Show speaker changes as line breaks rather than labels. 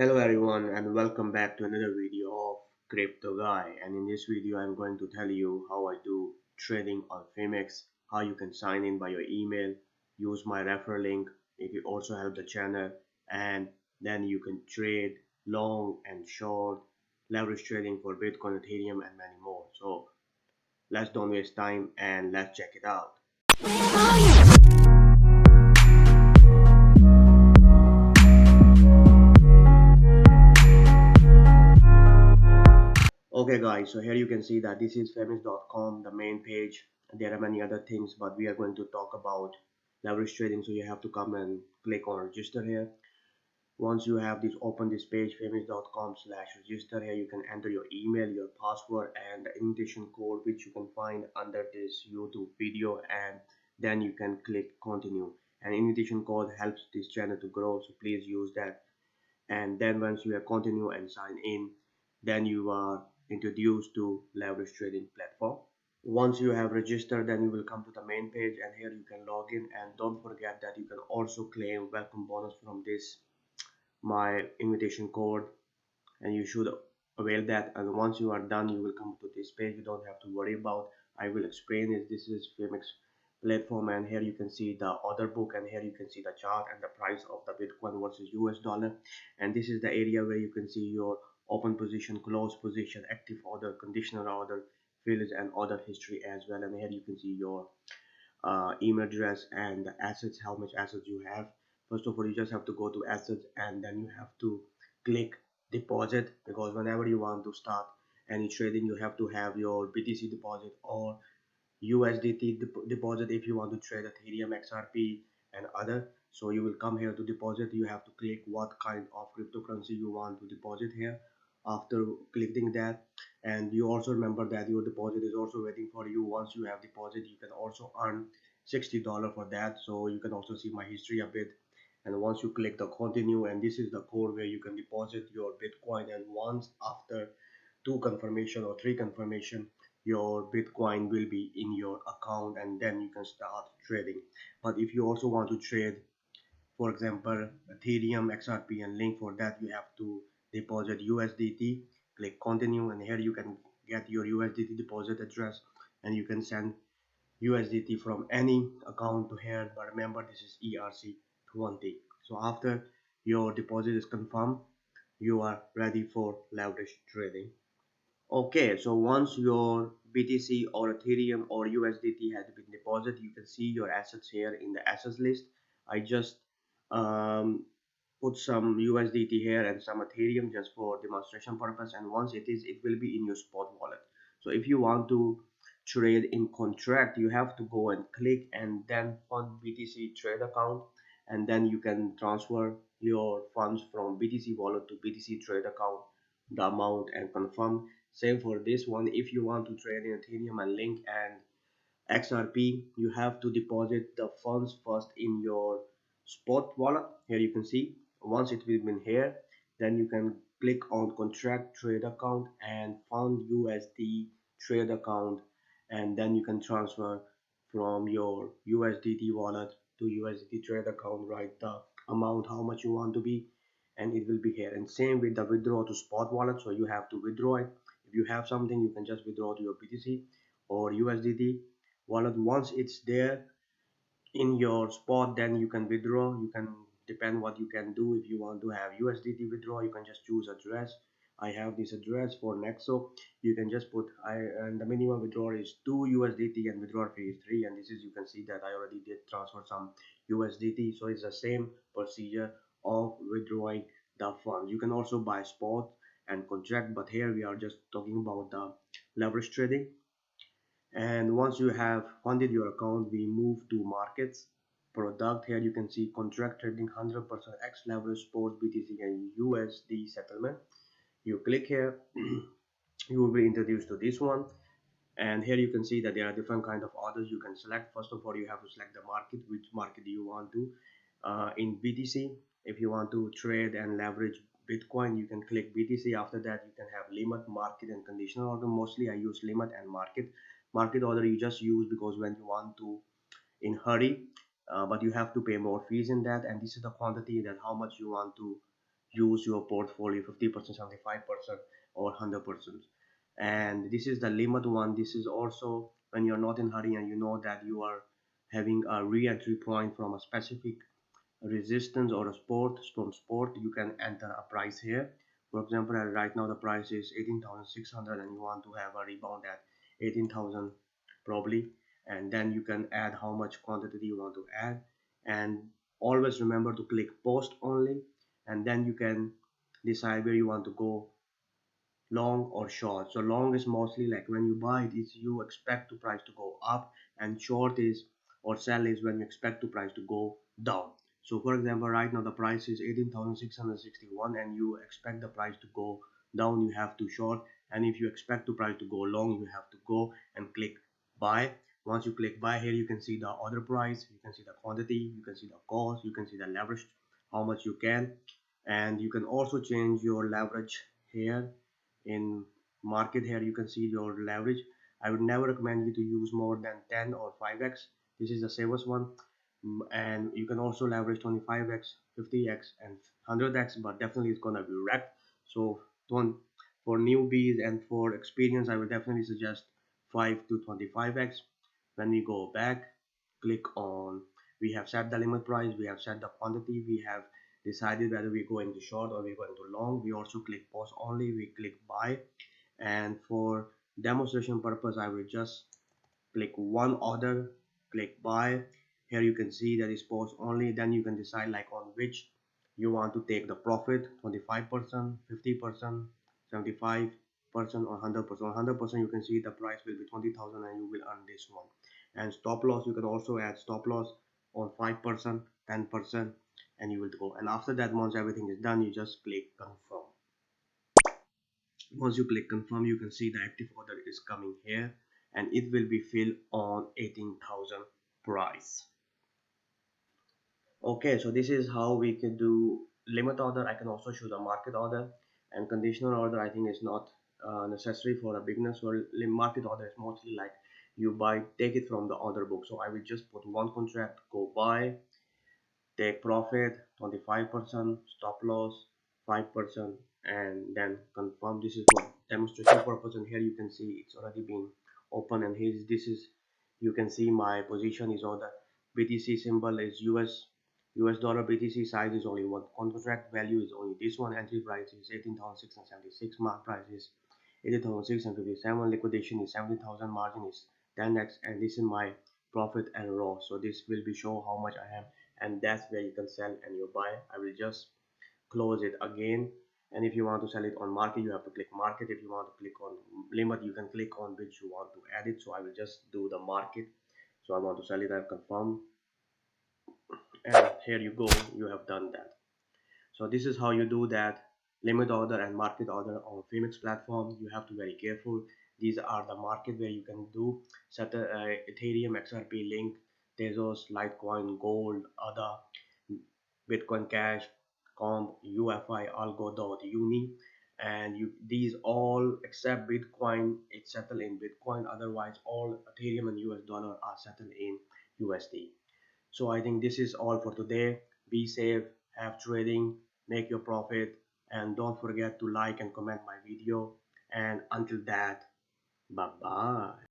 Hello everyone and welcome back to another video of Crypto Guy, and in this video I'm going to tell you how I do trading on Phemex, how you can sign in by your email, use my referral link, it will also help the channel, and then you can trade long and short, leverage trading for Bitcoin, Ethereum and many more. So let's don't waste time and let's check it out. Okay guys, so here you can see that this is Phemex.com, the main page. There are many other things, but we are going to talk about leverage trading. So you have to come and click on register here. Once you have this, open this page, Phemex.com/register. Here you can enter your email, your password and the invitation code, which you can find under this YouTube video, and then you can click continue. An invitation code helps this channel to grow, so please use that. And then once you have continue and sign in, then you are introduced to leverage trading platform. Once you have registered, then you will come to the main page, and here you can log in, and don't forget that you can also claim welcome bonus from this my invitation code, and you should avail that. And once you are done, you will come to this page. You don't have to worry about, I will explain it. This is Phemex platform, and here you can see the order book, and here you can see the chart and the price of the Bitcoin versus US dollar. And this is the area where you can see your open position, close position, active order, conditional order, fields and order history as well. And here you can see your email address and the assets, how much assets you have. First of all, you just have to go to assets, and then you have to click deposit, because whenever you want to start any trading, you have to have your BTC deposit or USDT deposit if you want to trade Ethereum, XRP and other. So you will come here to deposit. You have to click what kind of cryptocurrency you want to deposit here. After clicking that, and you also remember that your deposit is also waiting for you. Once you have deposit, you can also earn $60 for that. So you can also see my history a bit. And once you click the continue, and this is the code where you can deposit your Bitcoin, and once after two confirmation or three confirmation, your Bitcoin will be in your account, and then you can start trading. But if you also want to trade, for example, Ethereum, XRP and Link, for that you have to deposit USDT. Click continue, and here you can get your USDT deposit address, and you can send USDT from any account to here. But remember, this is ERC20. So after your deposit is confirmed, you are ready for leverage trading. Okay, so once your BTC or Ethereum or USDT has been deposited, you can see your assets here in the assets list. I just um, put some USDT here and some Ethereum just for demonstration purpose, and once it will be in your spot wallet. So if you want to trade in contract, you have to go and click and then fund BTC trade account, and then you can transfer your funds from BTC wallet to BTC trade account, the amount and confirm. Same for this one. If you want to trade in Ethereum and Link and XRP, you have to deposit the funds first in your spot wallet. Here you can see, once it will be in here, then you can click on contract trade account and fund USD trade account, and then you can transfer from your USDT wallet to USDT trade account, write the amount how much you want to be, and it will be here. And same with the withdraw to spot wallet, so you have to withdraw it. If you have something, you can just withdraw to your BTC or USDT wallet. Once it's there in your spot, then you can withdraw. You can depend what you can do. If you want to have USDT withdraw, you can just choose address. I have this address for Nexo. You can just put and the minimum withdrawal is 2 USDT and withdrawal fee is 3. And this is, you can see that I already did transfer some USDT, so it's the same procedure of withdrawing the funds. You can also buy spot and contract, but here we are just talking about the leverage trading. And once you have funded your account, we move to markets product. Here you can see contract trading, 100% X leverage, sports, BTC and USD settlement. You click here, you will be introduced to this one, and here you can see that there are different kind of orders you can select. First of all, you have to select the market, which market do you want to. In BTC, if you want to trade and leverage Bitcoin, you can click BTC. After that, you can have limit, market and conditional order. Mostly I use limit and market order you just use because when you want to in hurry, but you have to pay more fees in that. And this is the quantity, that how much you want to use your portfolio 50%, 75%, or 100%. And this is the limit one. This is also when you're not in hurry and you know that you are having a re-entry point from a specific resistance or a sport, you can enter a price here. For example, right now the price is 18,600 and you want to have a rebound at 18,000 probably, and then you can add how much quantity you want to add. And always remember to click post only, and then you can decide where you want to go, long or short. So long is mostly like when you buy it is you expect the price to go up, and short is or sell is when you expect the price to go down. So for example, right now the price is 18,661 and you expect the price to go down, you have to short. And if you expect the price to go long, you have to go and click buy. Once you click buy, here you can see the order price, you can see the quantity, you can see the cost, you can see the leverage, how much you can. And you can also change your leverage here in market. Here you can see your leverage. I would never recommend you to use more than 10 or 5x. This is the safest one. And you can also leverage 25x, 50x, and 100x, but definitely it's gonna be wrecked. So don't, for newbies and for experience, I would definitely suggest 5 to 25x. When we go back, click on, we have set the limit price, we have set the quantity, we have decided whether we're going to short or we're going to long. We also click pause only, we click buy. And for demonstration purpose, I will just click one order, click buy. Here you can see that is pause only. Then you can decide like on which you want to take the profit, 25%, 50%, 75%, or 100%. 100% you can see the price will be 20,000 and you will earn this one. And stop loss, you can also add stop loss on 5%, 10%, and you will go. And after that, once everything is done, you just click confirm. Once you click confirm, you can see the active order is coming here and it will be filled on 18,000 price. Okay, so this is how we can do limit order. I can also show the market order, and conditional order I think is not necessary for a beginner. So market order is mostly like you buy, take it from the order book. So I will just put one contract, go buy, take profit 25%, stop loss 5%, and then confirm. This is for demonstration purpose, and here you can see it's already been open. And here this is, you can see my position is order. BTC symbol is US dollar. BTC size is only one, contract value is only this one, entry price is 18,676, mark price is 80,657, liquidation is 70,000, margin is 10x, and this is my profit and loss. So this will be show how much I have, and that's where you can sell and you buy. I will just close it again. And if you want to sell it on market, you have to click market. If you want to click on limit, you can click on which you want to add it. So I will just do the market. So I want to sell it, I confirm, and here you go, you have done that. So this is how you do that limit order and market order on Phemex platform. You have to be very careful. These are the market where you can do set Ethereum, XRP, Link, Tezos, Litecoin, Gold, other Bitcoin Cash, Comp, UFI, Algo, Uni, and you, these all except Bitcoin, it's settled in Bitcoin. Otherwise, all Ethereum and US dollar are settled in USD. So I think this is all for today. Be safe, have trading, make your profit, and don't forget to like and comment my video. And until that, bye bye.